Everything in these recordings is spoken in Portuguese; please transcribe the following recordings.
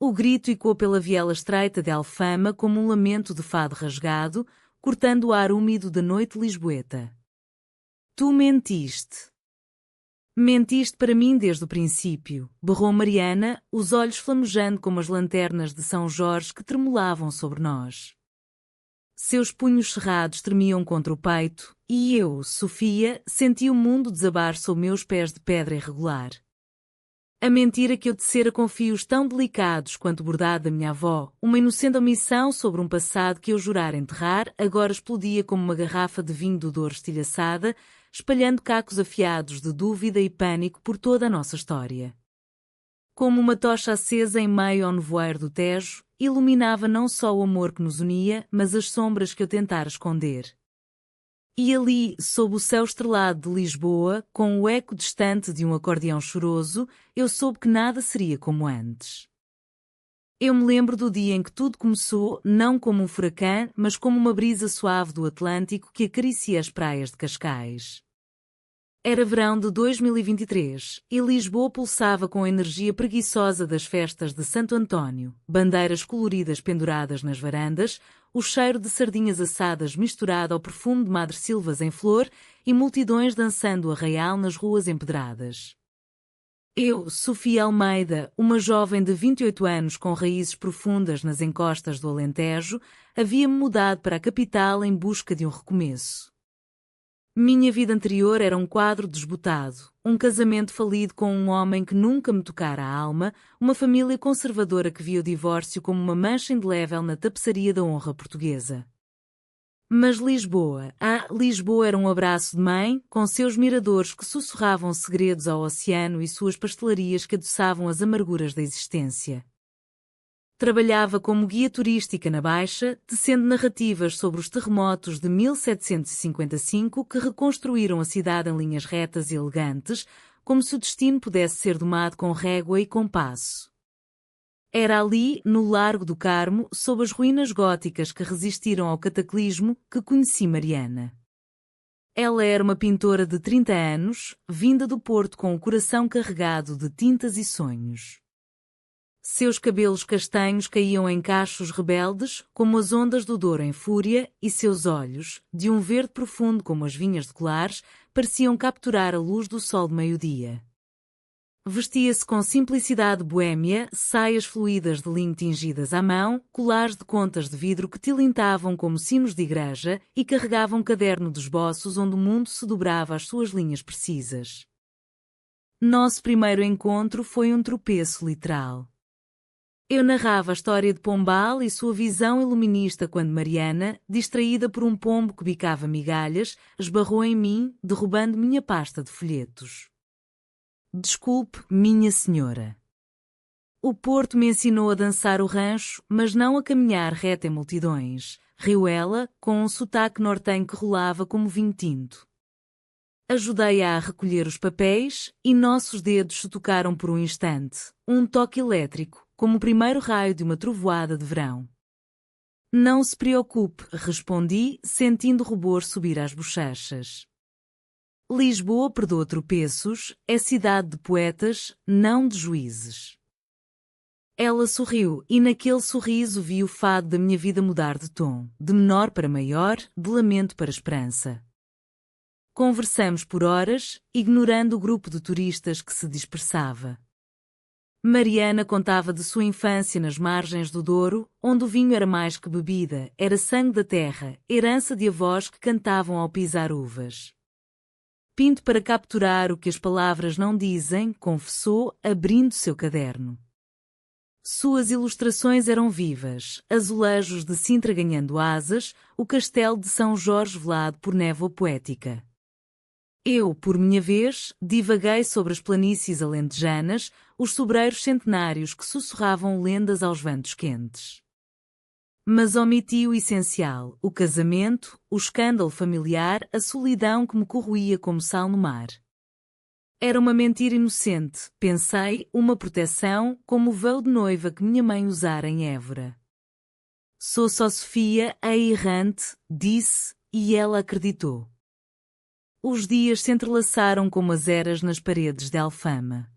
O grito ecoou pela viela estreita de Alfama como um lamento de fado rasgado, cortando o ar úmido da noite lisboeta. Tu mentiste. Mentiste para mim desde o princípio, berrou Mariana, os olhos flamejando como as lanternas de São Jorge que tremulavam sobre nós. Seus punhos cerrados tremiam contra o peito, e eu, Sofia, senti o mundo desabar sob meus pés de pedra irregular. A mentira que eu tecera com fios tão delicados quanto o bordado da minha avó, uma inocente omissão sobre um passado que eu jurara enterrar, agora explodia como uma garrafa de vinho do Douro estilhaçada, espalhando cacos afiados de dúvida e pânico por toda a nossa história. Como uma tocha acesa em meio ao nevoeiro do Tejo, iluminava não só o amor que nos unia, mas as sombras que eu tentara esconder. E ali, sob o céu estrelado de Lisboa, com o eco distante de um acordeão choroso, eu soube que nada seria como antes. Eu me lembro do dia em que tudo começou, não como um furacão, mas como uma brisa suave do Atlântico que acaricia as praias de Cascais. Era verão de 2023, e Lisboa pulsava com a energia preguiçosa das festas de Santo António, bandeiras coloridas penduradas nas varandas, o cheiro de sardinhas assadas misturado ao perfume de madressilvas em flor e multidões dançando arraial nas ruas empedradas. Eu, Sofia Almeida, uma jovem de 28 anos com raízes profundas nas encostas do Alentejo, havia-me mudado para a capital em busca de um recomeço. Minha vida anterior era um quadro desbotado, um casamento falido com um homem que nunca me tocara a alma, uma família conservadora que via o divórcio como uma mancha indelével na tapeçaria da honra portuguesa. Mas Lisboa, Lisboa era um abraço de mãe, com seus miradores que sussurravam segredos ao oceano e suas pastelarias que adoçavam as amarguras da existência. Trabalhava como guia turística na Baixa, tecendo narrativas sobre os terremotos de 1755 que reconstruíram a cidade em linhas retas e elegantes, como se o destino pudesse ser domado com régua e compasso. Era ali, no Largo do Carmo, sob as ruínas góticas que resistiram ao cataclismo, que conheci Mariana. Ela era uma pintora de 30 anos, vinda do Porto com o coração carregado de tintas e sonhos. Seus cabelos castanhos caíam em cachos rebeldes, como as ondas do Douro em fúria, e seus olhos, de um verde profundo como as vinhas de Colares, pareciam capturar a luz do sol de meio-dia. Vestia-se com simplicidade boêmia, saias fluídas de linho tingidas à mão, colares de contas de vidro que tilintavam como sinos de igreja e carregava um caderno de esboços onde o mundo se dobrava às suas linhas precisas. Nosso primeiro encontro foi um tropeço literal. Eu narrava a história de Pombal e sua visão iluminista quando Mariana, distraída por um pombo que bicava migalhas, esbarrou em mim, derrubando minha pasta de folhetos. Desculpe, minha senhora. O Porto me ensinou a dançar o rancho, mas não a caminhar reta em multidões, riu ela, com um sotaque nortenho que rolava como vinho tinto. Ajudei-a a recolher os papéis, e nossos dedos se tocaram por um instante, um toque elétrico, como o primeiro raio de uma trovoada de verão. Não se preocupe, respondi, sentindo o rubor subir às bochechas. Lisboa perdoa tropeços, é cidade de poetas, não de juízes. Ela sorriu, e naquele sorriso vi o fado da minha vida mudar de tom, de menor para maior, de lamento para esperança. Conversamos por horas, ignorando o grupo de turistas que se dispersava. Mariana contava de sua infância nas margens do Douro, onde o vinho era mais que bebida, era sangue da terra, herança de avós que cantavam ao pisar uvas. Pinto para capturar o que as palavras não dizem, confessou, abrindo seu caderno. Suas ilustrações eram vivas, azulejos de Sintra ganhando asas, o castelo de São Jorge velado por névoa poética. Eu, por minha vez, divaguei sobre as planícies alentejanas, os sobreiros centenários que sussurravam lendas aos ventos quentes. Mas omiti o essencial, o casamento, o escândalo familiar, a solidão que me corroía como sal no mar. Era uma mentira inocente, pensei, uma proteção, como o véu de noiva que minha mãe usara em Évora. Sou só Sofia, a errante, disse, e ela acreditou. Os dias se entrelaçaram como as eras nas paredes de Alfama.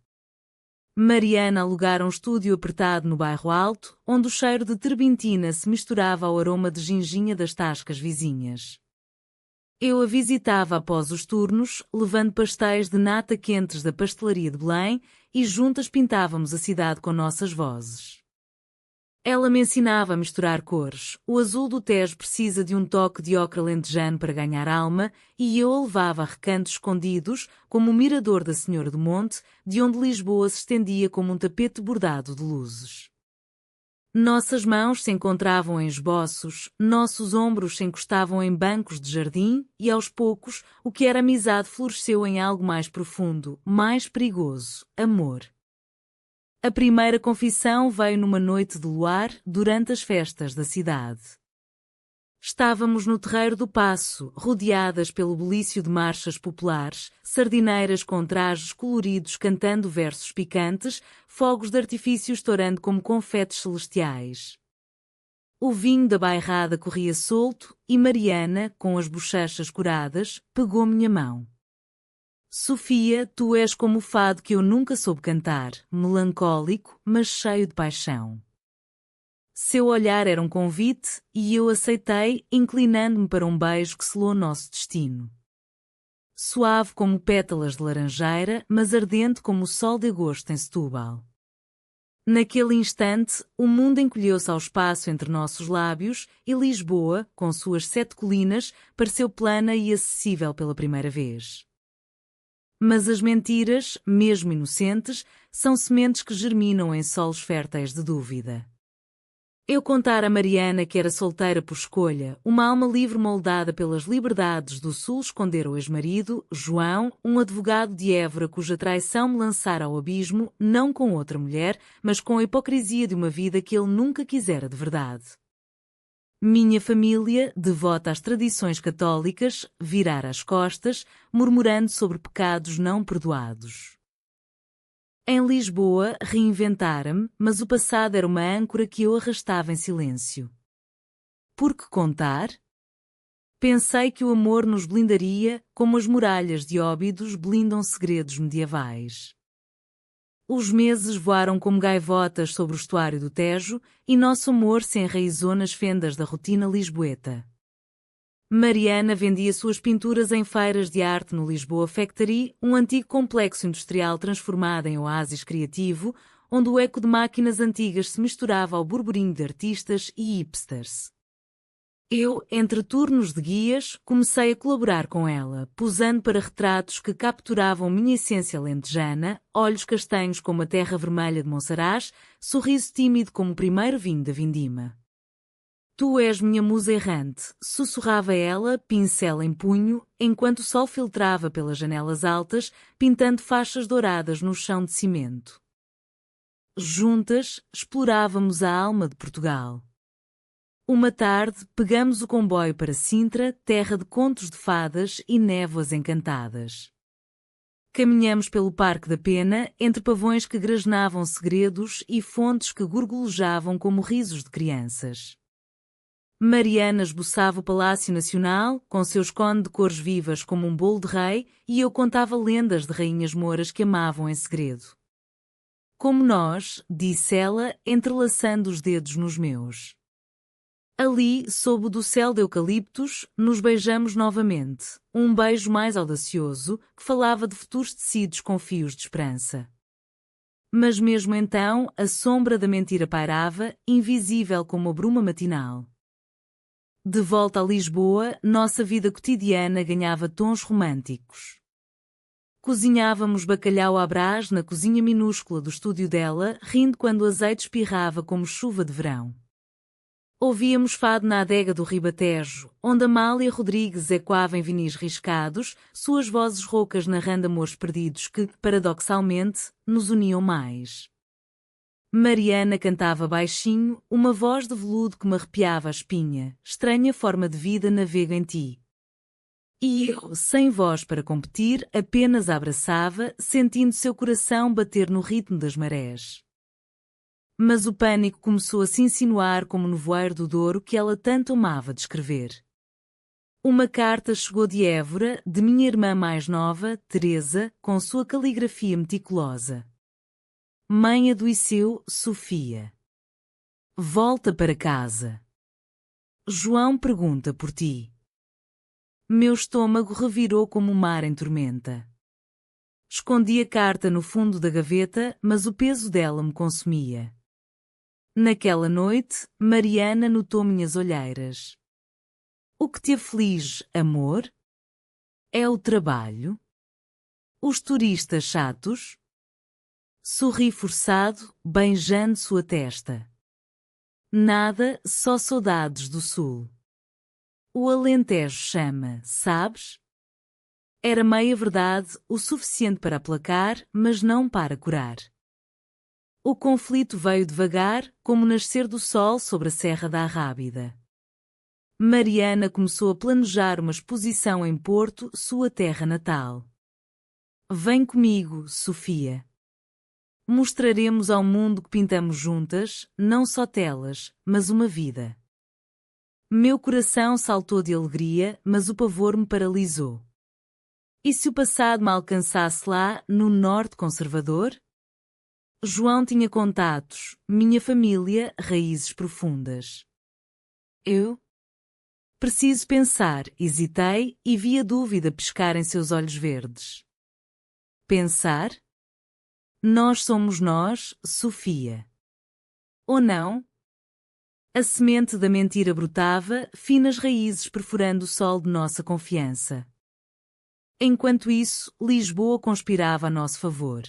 Mariana alugara um estúdio apertado no bairro Alto, onde o cheiro de terbentina se misturava ao aroma de ginginha das tascas vizinhas. Eu a visitava após os turnos, levando pastéis de nata quentes da pastelaria de Belém, e juntas pintávamos a cidade com nossas vozes. Ela me ensinava a misturar cores. O azul do Tejo precisa de um toque de ocre alentejano para ganhar alma, e eu a levava a recantos escondidos, como o mirador da Senhora do Monte, de onde Lisboa se estendia como um tapete bordado de luzes. Nossas mãos se encontravam em esboços, nossos ombros se encostavam em bancos de jardim, e aos poucos, o que era amizade floresceu em algo mais profundo, mais perigoso: amor. A primeira confissão veio numa noite de luar, durante as festas da cidade. Estávamos no terreiro do Paço, rodeadas pelo bulício de marchas populares, sardineiras com trajes coloridos cantando versos picantes, fogos de artifício estourando como confetes celestiais. O vinho da bairrada corria solto e Mariana, com as bochechas coradas, pegou minha mão. Sofia, tu és como o fado que eu nunca soube cantar, melancólico, mas cheio de paixão. Seu olhar era um convite, e eu aceitei, inclinando-me para um beijo que selou nosso destino. Suave como pétalas de laranjeira, mas ardente como o sol de agosto em Setúbal. Naquele instante, o mundo encolheu-se ao espaço entre nossos lábios, e Lisboa, com suas 7 colinas, pareceu plana e acessível pela primeira vez. Mas as mentiras, mesmo inocentes, são sementes que germinam em solos férteis de dúvida. Eu contara a Mariana que era solteira por escolha, uma alma livre moldada pelas liberdades do Sul escondera o ex-marido, João, um advogado de Évora cuja traição me lançara ao abismo, não com outra mulher, mas com a hipocrisia de uma vida que ele nunca quisera de verdade. Minha família, devota às tradições católicas, virara as costas, murmurando sobre pecados não perdoados. Em Lisboa, reinventara-me, mas o passado era uma âncora que eu arrastava em silêncio. Por que contar? Pensei que o amor nos blindaria, como as muralhas de Óbidos blindam segredos medievais. Os meses voaram como gaivotas sobre o estuário do Tejo, e nosso amor se enraizou nas fendas da rotina lisboeta. Mariana vendia suas pinturas em feiras de arte no Lisboa Factory, um antigo complexo industrial transformado em oásis criativo, onde o eco de máquinas antigas se misturava ao burburinho de artistas e hipsters. Eu, entre turnos de guias, comecei a colaborar com ela, posando para retratos que capturavam minha essência alentejana, olhos castanhos como a terra vermelha de Monsaraz, sorriso tímido como o primeiro vinho da vindima. Tu és minha musa errante, sussurrava ela, pincel em punho, enquanto o sol filtrava pelas janelas altas, pintando faixas douradas no chão de cimento. Juntas, explorávamos a alma de Portugal. Uma tarde, pegamos o comboio para Sintra, terra de contos de fadas e névoas encantadas. Caminhamos pelo Parque da Pena, entre pavões que grasnavam segredos e fontes que gorgolejavam como risos de crianças. Mariana esboçava o Palácio Nacional, com seus cones de cores vivas como um bolo de rei, e eu contava lendas de rainhas mouras que amavam em segredo. Como nós, disse ela, entrelaçando os dedos nos meus. Ali, sob o do céu de eucaliptos, nos beijamos novamente, um beijo mais audacioso, que falava de futuros tecidos com fios de esperança. Mas mesmo então, a sombra da mentira pairava, invisível como a bruma matinal. De volta a Lisboa, nossa vida cotidiana ganhava tons românticos. Cozinhávamos bacalhau à brás na cozinha minúscula do estúdio dela, rindo quando o azeite espirrava como chuva de verão. Ouvíamos fado na adega do Ribatejo, onde Amália Rodrigues ecoava em vinis riscados, suas vozes roucas narrando amores perdidos que, paradoxalmente, nos uniam mais. Mariana cantava baixinho, uma voz de veludo que me arrepiava a espinha, estranha forma de vida navego em ti. E eu, sem voz para competir, apenas a abraçava, sentindo seu coração bater no ritmo das marés. Mas o pânico começou a se insinuar como o nevoeiro do Douro que ela tanto amava descrever. Uma carta chegou de Évora, de minha irmã mais nova, Teresa, com sua caligrafia meticulosa. Mãe adoeceu, Sofia. Volta para casa. João pergunta por ti. Meu estômago revirou como o mar em tormenta. Escondi a carta no fundo da gaveta, mas o peso dela me consumia. Naquela noite, Mariana notou minhas olheiras. O que te aflige, amor? É o trabalho? Os turistas chatos? Sorri forçado, beijando sua testa. Nada, só saudades do sul. O Alentejo chama, sabes? Era meia verdade, o suficiente para aplacar, mas não para curar. O conflito veio devagar, como o nascer do sol sobre a Serra da Arrábida. Mariana começou a planejar uma exposição em Porto, sua terra natal. Vem comigo, Sofia. Mostraremos ao mundo que pintamos juntas, não só telas, mas uma vida. Meu coração saltou de alegria, mas o pavor me paralisou. E se o passado me alcançasse lá, no norte conservador? João tinha contatos, minha família, raízes profundas. Eu? Preciso pensar, hesitei e vi a dúvida pescar em seus olhos verdes. Pensar? Nós somos nós, Sofia. Ou não? A semente da mentira brotava, finas raízes perfurando o sol de nossa confiança. Enquanto isso, Lisboa conspirava a nosso favor.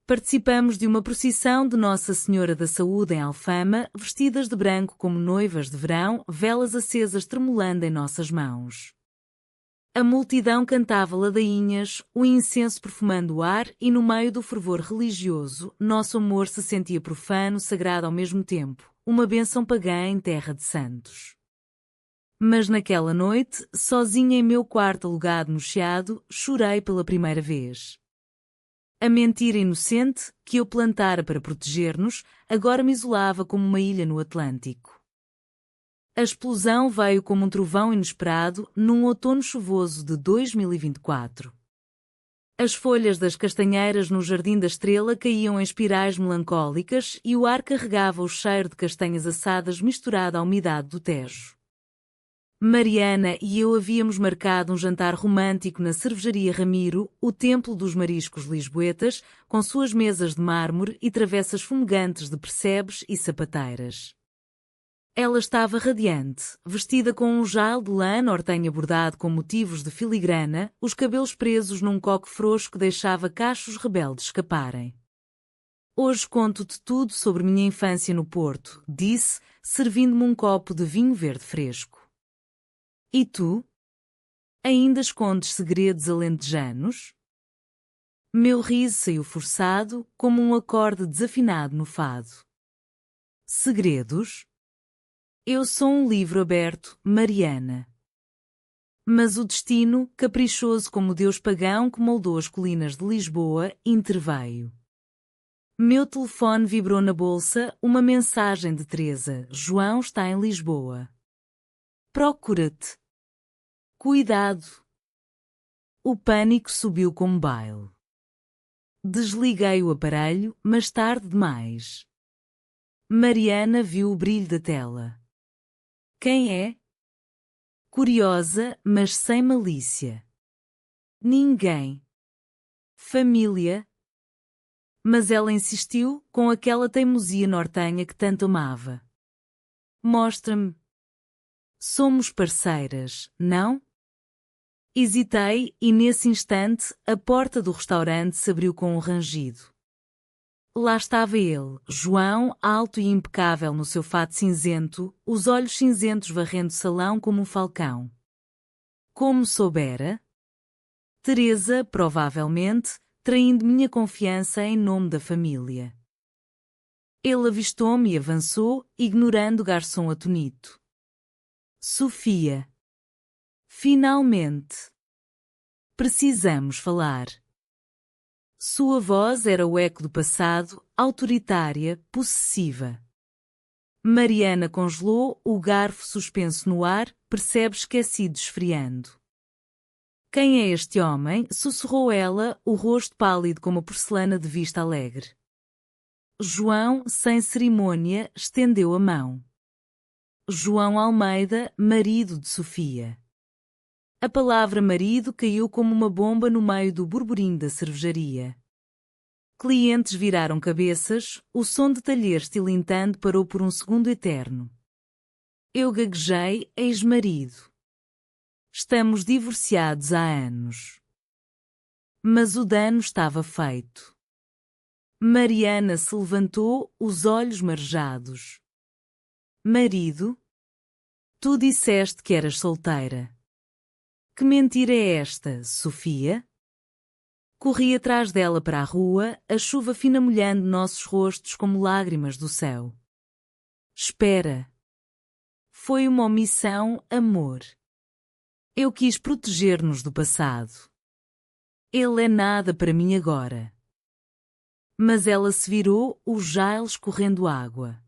Participamos de uma procissão de Nossa Senhora da Saúde em Alfama, vestidas de branco como noivas de verão, velas acesas tremulando em nossas mãos. A multidão cantava ladainhas, o incenso perfumando o ar e no meio do fervor religioso, nosso amor se sentia profano, sagrado ao mesmo tempo, uma bênção pagã em terra de santos. Mas naquela noite, sozinha em meu quarto alugado no Chiado, chorei pela primeira vez. A mentira inocente, que eu plantara para proteger-nos, agora me isolava como uma ilha no Atlântico. A explosão veio como um trovão inesperado num outono chuvoso de 2024. As folhas das castanheiras no Jardim da Estrela caíam em espirais melancólicas e o ar carregava o cheiro de castanhas assadas misturado à umidade do Tejo. Mariana e eu havíamos marcado um jantar romântico na cervejaria Ramiro, o templo dos mariscos lisboetas, com suas mesas de mármore e travessas fumegantes de percebes e sapateiras. Ela estava radiante, vestida com um jale de lã nortenha bordado com motivos de filigrana, os cabelos presos num coque frouxo que deixava cachos rebeldes escaparem. Hoje conto-te tudo sobre minha infância no Porto, disse, servindo-me um copo de vinho verde fresco. E tu? Ainda escondes segredos alentejanos? Meu riso saiu forçado, como um acorde desafinado no fado. Segredos? Eu sou um livro aberto, Mariana. Mas o destino, caprichoso como o deus pagão que moldou as colinas de Lisboa, interveio. Meu telefone vibrou na bolsa, uma mensagem de Teresa. João está em Lisboa. Procura-te. Cuidado. O pânico subiu como baile. Desliguei o aparelho, mas tarde demais. Mariana viu o brilho da tela. Quem é? Curiosa, mas sem malícia. Ninguém. Família. Mas ela insistiu, com aquela teimosia nortenha que tanto amava. Mostra-me. Somos parceiras, não? Hesitei e nesse instante a porta do restaurante se abriu com um rangido. Lá estava ele, João, alto e impecável no seu fato cinzento, os olhos cinzentos varrendo o salão como um falcão. Como soubera? Teresa, provavelmente, traindo minha confiança em nome da família. Ele avistou-me e avançou, ignorando o garçom atonito. Sofia. Finalmente. Precisamos falar. Sua voz era o eco do passado, autoritária, possessiva. Mariana congelou, o garfo suspenso no ar, percebe esquecido esfriando. Quem é este homem? Sussurrou ela, o rosto pálido como a porcelana de vista alegre. João, sem cerimônia, estendeu a mão. João Almeida, marido de Sofia. A palavra marido caiu como uma bomba no meio do burburinho da cervejaria. Clientes viraram cabeças, o som de talheres tilintando parou por um segundo eterno. Eu gaguejei, ex-marido. Estamos divorciados há anos. Mas o dano estava feito. Mariana se levantou, os olhos marejados. Marido? Tu disseste que eras solteira. Que mentira é esta, Sofia? Corri atrás dela para a rua, a chuva fina molhando nossos rostos como lágrimas do céu. Espera. Foi uma omissão, amor. Eu quis proteger-nos do passado. Ele é nada para mim agora. Mas ela se virou, os jales correndo água.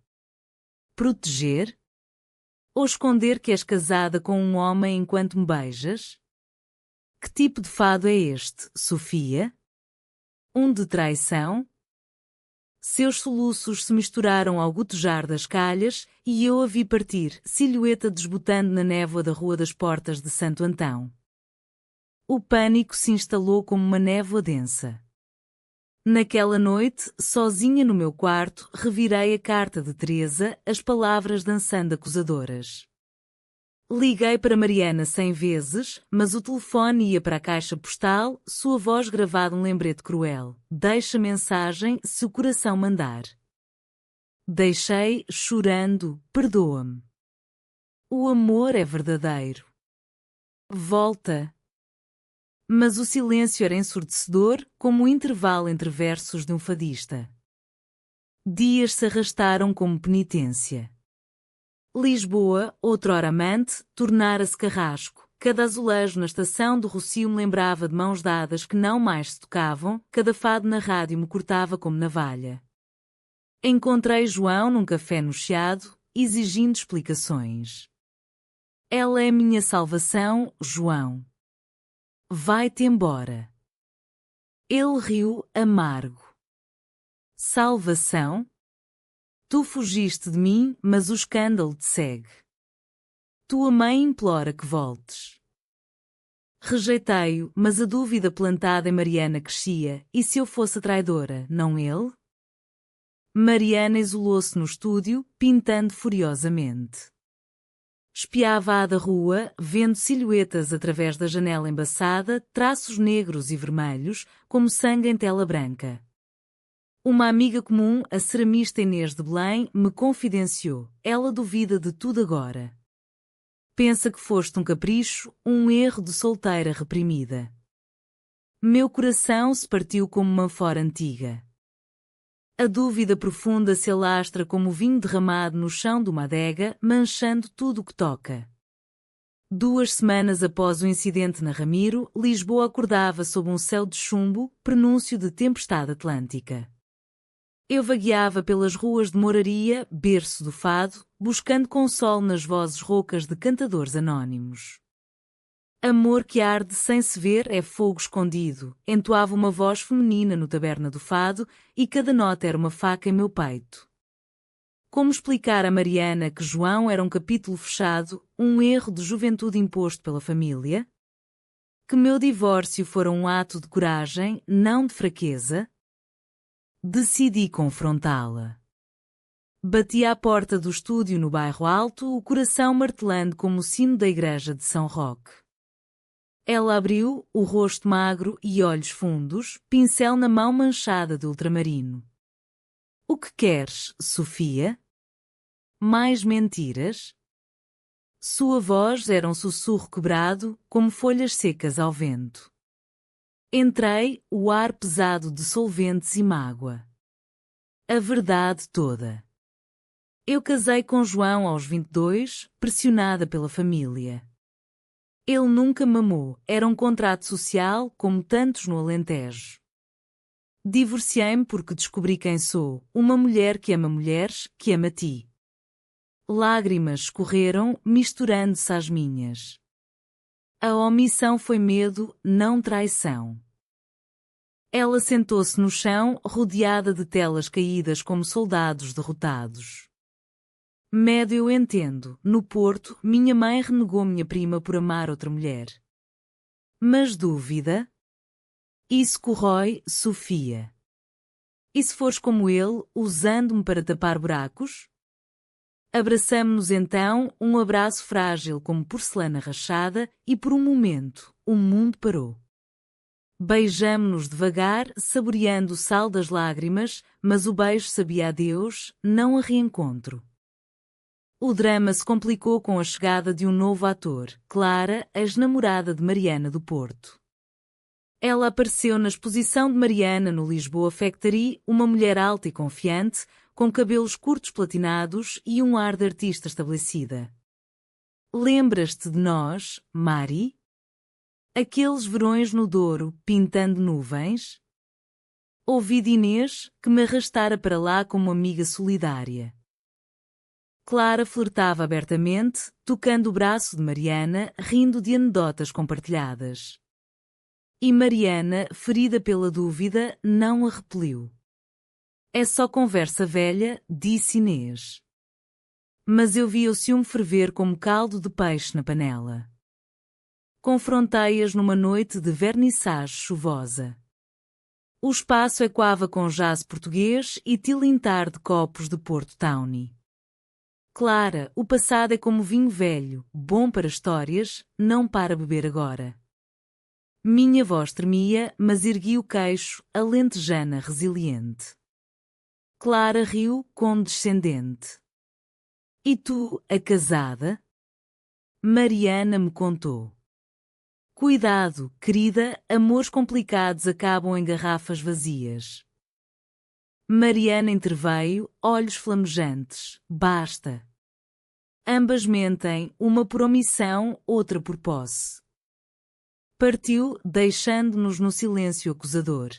Proteger? Ou esconder que és casada com um homem enquanto me beijas? Que tipo de fado é este, Sofia? Um de traição? Seus soluços se misturaram ao gotejar das calhas e eu a vi partir, silhueta desbotando na névoa da Rua das Portas de Santo Antão. O pânico se instalou como uma névoa densa. Naquela noite, sozinha no meu quarto, revirei a carta de Teresa, as palavras dançando acusadoras. Liguei para Mariana 100 vezes, mas o telefone ia para a caixa postal, sua voz gravada um lembrete cruel. Deixa mensagem se o coração mandar. Deixei, chorando, perdoa-me. O amor é verdadeiro. Volta. Mas o silêncio era ensurdecedor, como o intervalo entre versos de um fadista. Dias se arrastaram como penitência. Lisboa, outrora amante, tornara-se carrasco. Cada azulejo na estação do Rocio me lembrava de mãos dadas que não mais se tocavam, cada fado na rádio me cortava como navalha. Encontrei João num café no Chiado, exigindo explicações. Ela é minha salvação, João. Vai-te embora. Ele riu, amargo. Salvação? Tu fugiste de mim, mas o escândalo te segue. Tua mãe implora que voltes. Rejeitei-o, mas a dúvida plantada em Mariana crescia, e se eu fosse a traidora, não ele? Mariana isolou-se no estúdio, pintando furiosamente. Espiava-a da rua, vendo silhuetas através da janela embaçada, traços negros e vermelhos, como sangue em tela branca. Uma amiga comum, a ceramista Inês de Belém, me confidenciou. Ela duvida de tudo agora. Pensa que foste um capricho, um erro de solteira reprimida. Meu coração se partiu como uma fora antiga. A dúvida profunda se alastra como o vinho derramado no chão de uma adega, manchando tudo o que toca. 2 semanas após o incidente na Ramiro, Lisboa acordava sob um céu de chumbo, prenúncio de tempestade atlântica. Eu vagueava pelas ruas de Moraria, berço do fado, buscando consolo nas vozes roucas de cantadores anónimos. Amor que arde sem se ver é fogo escondido, entoava uma voz feminina no taberna do fado, e cada nota era uma faca em meu peito. Como explicar a Mariana que João era um capítulo fechado, um erro de juventude imposto pela família? Que meu divórcio fora um ato de coragem, não de fraqueza? Decidi confrontá-la. Bati à porta do estúdio no bairro Alto, o coração martelando como o sino da igreja de São Roque. Ela abriu, o rosto magro e olhos fundos, pincel na mão manchada de ultramarino. O que queres, Sofia? Mais mentiras? Sua voz era um sussurro quebrado, como folhas secas ao vento. Entrei, o ar pesado de solventes e mágoa. A verdade toda. Eu casei com João aos 22, pressionada pela família. Ele nunca me amou, era um contrato social, como tantos no Alentejo. Divorciei-me porque descobri quem sou, uma mulher que ama mulheres, que ama ti. Lágrimas escorreram, misturando-se às minhas. A omissão foi medo, não traição. Ela sentou-se no chão, rodeada de telas caídas como soldados derrotados. Médio eu entendo, no Porto, minha mãe renegou minha prima por amar outra mulher. Mas dúvida? Isso corrói, Sofia. E se fores como ele, usando-me para tapar buracos? Abraçamo-nos então, um abraço frágil como porcelana rachada, e por um momento, o mundo parou. Beijamo-nos devagar, saboreando o sal das lágrimas, mas o beijo sabia a Deus, não a reencontro. O drama se complicou com a chegada de um novo ator, Clara, ex-namorada de Mariana do Porto. Ela apareceu na exposição de Mariana no Lisboa Factory, uma mulher alta e confiante, com cabelos curtos platinados e um ar de artista estabelecida. Lembras-te de nós, Mari? Aqueles verões no Douro, pintando nuvens? Ouvi de Inês, que me arrastara para lá como amiga solidária. Clara flertava abertamente, tocando o braço de Mariana, rindo de anedotas compartilhadas. E Mariana, ferida pela dúvida, não a repeliu. É só conversa velha, disse Inês. Mas eu vi o ciúme ferver como caldo de peixe na panela. Confrontei-as numa noite de vernissage chuvosa. O espaço ecoava com jazz português e tilintar de copos de Porto Tawny. Clara, o passado é como vinho velho, bom para histórias, não para beber agora. Minha voz tremia, mas ergui o queixo, alentejana resiliente. Clara riu, condescendente. E tu, a casada? Mariana me contou. Cuidado, querida, amores complicados acabam em garrafas vazias. Mariana interveio, olhos flamejantes. Basta. Ambas mentem, uma por omissão, outra por posse. Partiu, deixando-nos no silêncio acusador.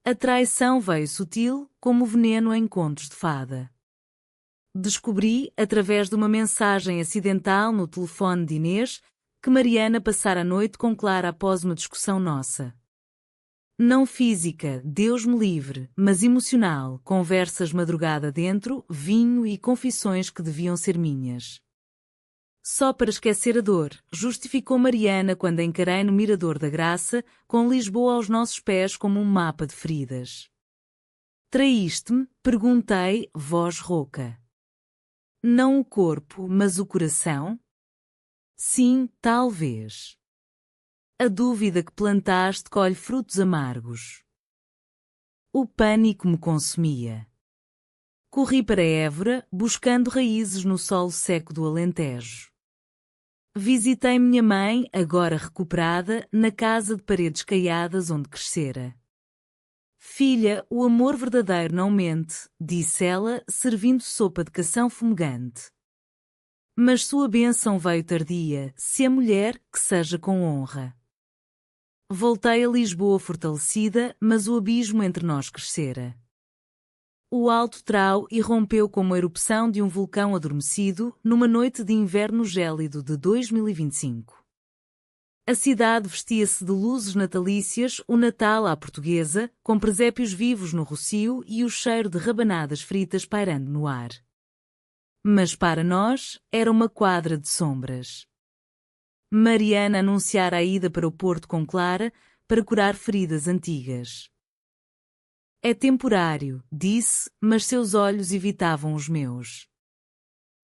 A traição veio sutil, como veneno em contos de fada. Descobri, através de uma mensagem acidental no telefone de Inês, que Mariana passara a noite com Clara após uma discussão nossa. Não física, Deus me livre, mas emocional, conversas madrugada dentro, vinho e confissões que deviam ser minhas. Só para esquecer a dor, justificou Mariana quando a encarei no Mirador da Graça, com Lisboa aos nossos pés como um mapa de feridas. Traíste-me? Perguntei, voz rouca. Não o corpo, mas o coração? Sim, talvez. A dúvida que plantaste colhe frutos amargos. O pânico me consumia. Corri para Évora, buscando raízes no solo seco do Alentejo. Visitei minha mãe, agora recuperada, na casa de paredes caiadas onde crescera. Filha, o amor verdadeiro não mente, disse ela, servindo sopa de cação fumegante. Mas sua bênção veio tardia, se é mulher, que seja com honra. Voltei a Lisboa fortalecida, mas o abismo entre nós crescera. O Alto Trau irrompeu como a erupção de um vulcão adormecido numa noite de inverno gélido de 2025. A cidade vestia-se de luzes natalícias, o Natal à portuguesa, com presépios vivos no rocio e o cheiro de rabanadas fritas pairando no ar. Mas para nós, era uma quadra de sombras. Mariana anunciara a ida para o Porto com Clara, para curar feridas antigas. É temporário, disse, mas seus olhos evitavam os meus.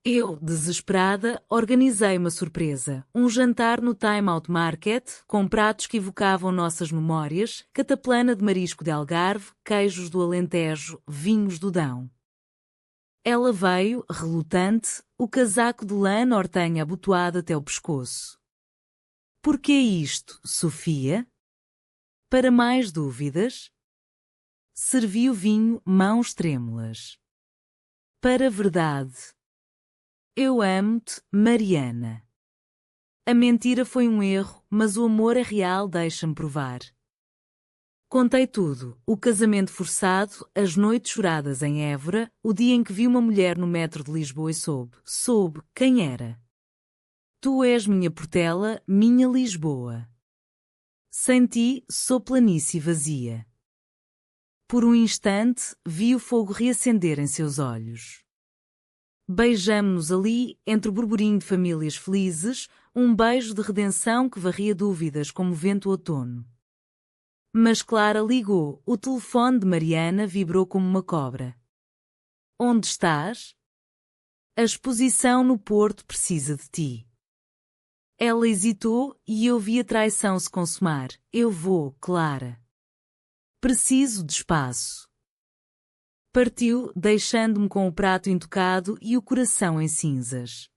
Eu, desesperada, organizei uma surpresa, um jantar no Time Out Market, com pratos que evocavam nossas memórias, cataplana de marisco de Algarve, queijos do Alentejo, vinhos do Dão. Ela veio, relutante, o casaco de lã nortenha abotoado até o pescoço. Por que isto, Sofia? Para mais dúvidas? Servi o vinho, mãos trêmulas. Para a verdade. Eu amo-te, Mariana. A mentira foi um erro, mas o amor é real, deixa-me provar. Contei tudo, o casamento forçado, as noites choradas em Évora, o dia em que vi uma mulher no metro de Lisboa e soube quem era. Tu és minha Portela, minha Lisboa. Sem ti, sou planície vazia. Por um instante, vi o fogo reacender em seus olhos. Beijamo-nos ali, entre o burburinho de famílias felizes, um beijo de redenção que varria dúvidas como vento outono. Mas Clara ligou, o telefone de Mariana vibrou como uma cobra. Onde estás? A exposição no Porto precisa de ti. Ela hesitou e eu vi a traição se consumar. Eu vou, Clara. Preciso de espaço. Partiu, deixando-me com o prato intocado e o coração em cinzas.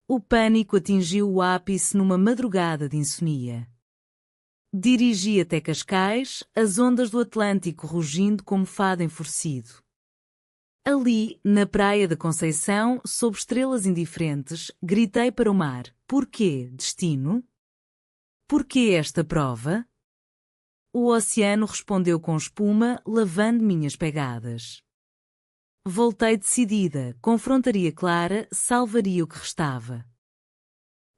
O pânico atingiu o ápice numa madrugada de insonia. Dirigi até Cascais, as ondas do Atlântico rugindo como fado enfurecido. Ali, na praia da Conceição, sob estrelas indiferentes, gritei para o mar: porquê, destino? Porquê esta prova? O oceano respondeu com espuma, lavando minhas pegadas. Voltei decidida, confrontaria Clara, salvaria o que restava.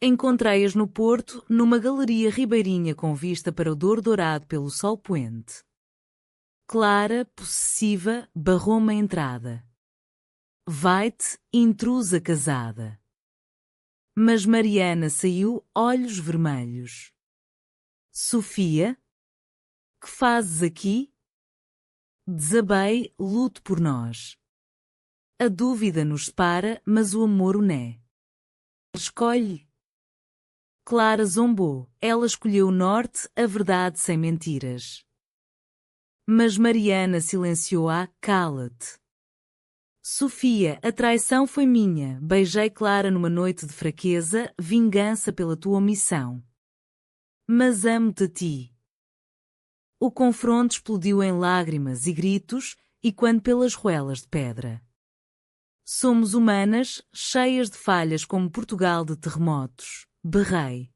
Encontrei-as no Porto, numa galeria ribeirinha com vista para o Douro dourado pelo sol poente. Clara, possessiva, barrou-me a entrada. Vai-te, intrusa casada. Mas Mariana saiu, olhos vermelhos. Sofia? Que fazes aqui? Desabei, luto por nós. A dúvida nos separa, mas o amor une. Escolhe. Clara zombou, ela escolheu o norte, a verdade sem mentiras. Mas Mariana silenciou-a, cala-te. Sofia, a traição foi minha, beijei Clara numa noite de fraqueza, vingança pela tua omissão. Mas amo-te a ti. O confronto explodiu em lágrimas e gritos, e quando pelas ruelas de pedra. Somos humanas, cheias de falhas como Portugal de terremotos, berrei.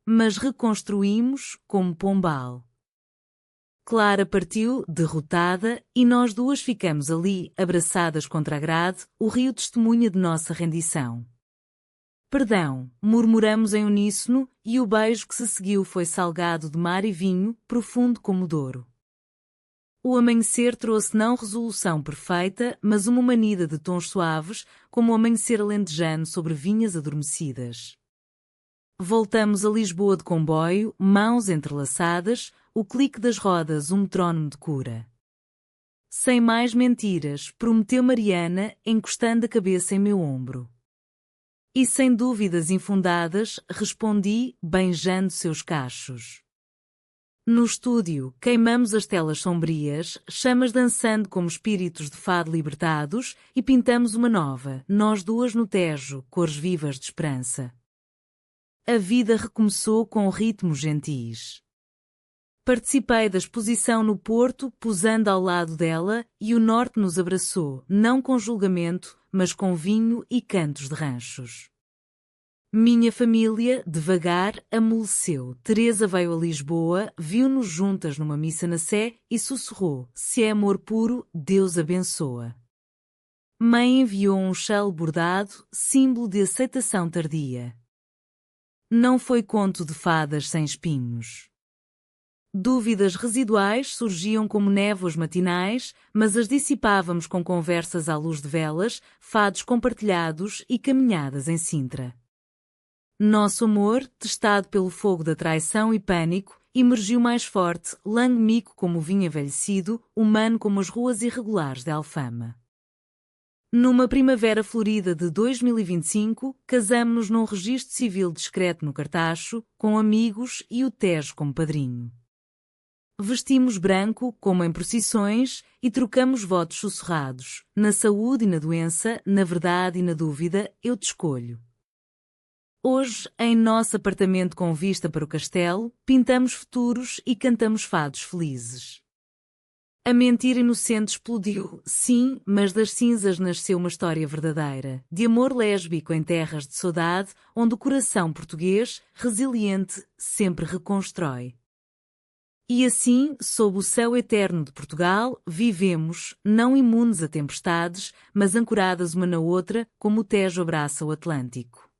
Mas reconstruímos, como Pombal. Clara partiu, derrotada, e nós duas ficamos ali, abraçadas contra a grade, o rio testemunha de nossa rendição. Perdão, murmuramos em uníssono, e o beijo que se seguiu foi salgado de mar e vinho, profundo como Douro. O amanhecer trouxe não resolução perfeita, mas uma manida de tons suaves, como o amanhecer alentejano sobre vinhas adormecidas. Voltamos a Lisboa de comboio, mãos entrelaçadas, o clique das rodas um metrónomo de cura. Sem mais mentiras, prometeu Mariana, encostando a cabeça em meu ombro. E sem dúvidas infundadas, respondi, beijando seus cachos. No estúdio, queimamos as telas sombrias, chamas dançando como espíritos de fado libertados, e pintamos uma nova, nós duas no Tejo, cores vivas de esperança. A vida recomeçou com ritmos gentis. Participei da exposição no Porto, posando ao lado dela, e o norte nos abraçou, não com julgamento, mas com vinho e cantos de ranchos. Minha família, devagar, amoleceu. Teresa veio a Lisboa, viu-nos juntas numa missa na Sé e sussurrou: se é amor puro, Deus abençoa. Mãe enviou um chale bordado, símbolo de aceitação tardia. Não foi conto de fadas sem espinhos. Dúvidas residuais surgiam como névoas matinais, mas as dissipávamos com conversas à luz de velas, fados compartilhados e caminhadas em Sintra. Nosso amor, testado pelo fogo da traição e pânico, emergiu mais forte, langue-mico como o vinho envelhecido, humano como as ruas irregulares de Alfama. Numa primavera florida de 2025, casamo-nos num registro civil discreto no Cartacho, com amigos e o Tejo como padrinho. Vestimos branco, como em procissões, e trocamos votos sussurrados. Na saúde e na doença, na verdade e na dúvida, eu te escolho. Hoje, em nosso apartamento com vista para o castelo, pintamos futuros e cantamos fados felizes. A mentira inocente explodiu, sim, mas das cinzas nasceu uma história verdadeira, de amor lésbico em terras de saudade, onde o coração português, resiliente, sempre reconstrói. E assim, sob o céu eterno de Portugal, vivemos, não imunes a tempestades, mas ancoradas uma na outra, como o Tejo abraça o Atlântico.